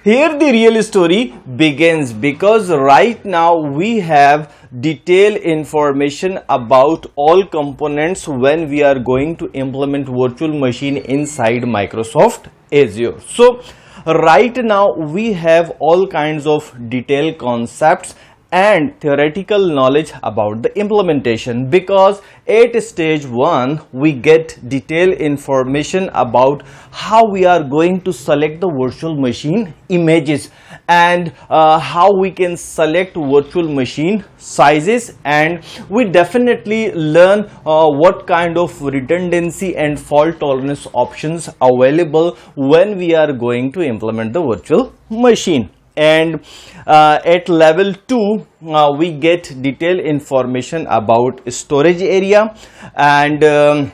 here the real story begins, because right now we have detailed information about all components when we are going to implement virtual machine inside Microsoft Azure. So right now we have all kinds of detailed concepts and theoretical knowledge about the implementation, because at stage 1 we get detailed information about how we are going to select the virtual machine images and how we can select virtual machine sizes, and we definitely learn what kind of redundancy and fault tolerance options available when we are going to implement the virtual machine. And at level 2 we get detailed information about storage area, and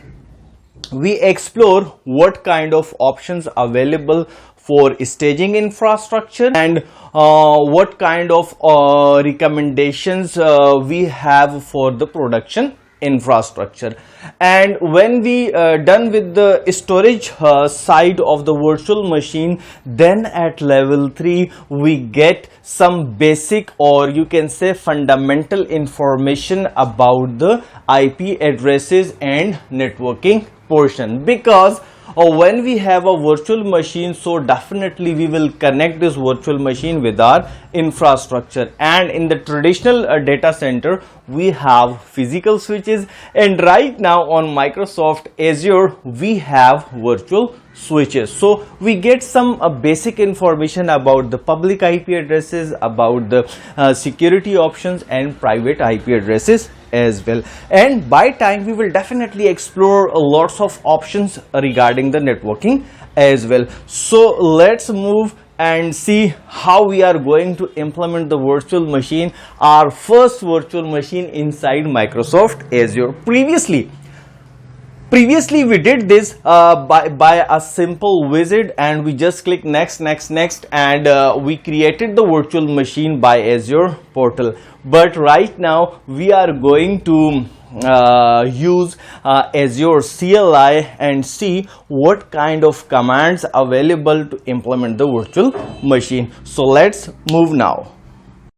we explore what kind of options available for staging infrastructure, and what kind of recommendations we have for the production infrastructure. And when we done with the storage side of the virtual machine, then at level 3 we get some basic, or you can say fundamental information about the IP addresses and networking portion, because when we have a virtual machine, so definitely we will connect this virtual machine with our infrastructure. And in the traditional data center we have physical switches, and right now on Microsoft Azure we have virtual switches. So we get some basic information about the public IP addresses, about the security options and private IP addresses as well. And by time we will definitely explore lots of options regarding the networking as well. So let's move and see how we are going to implement the virtual machine, our first virtual machine inside Microsoft Azure. Previously we did this by a simple visit, and we just click next, and we created the virtual machine by Azure portal. But right now we are going to use Azure CLI and see what kind of commands available to implement the virtual machine. So let's move now.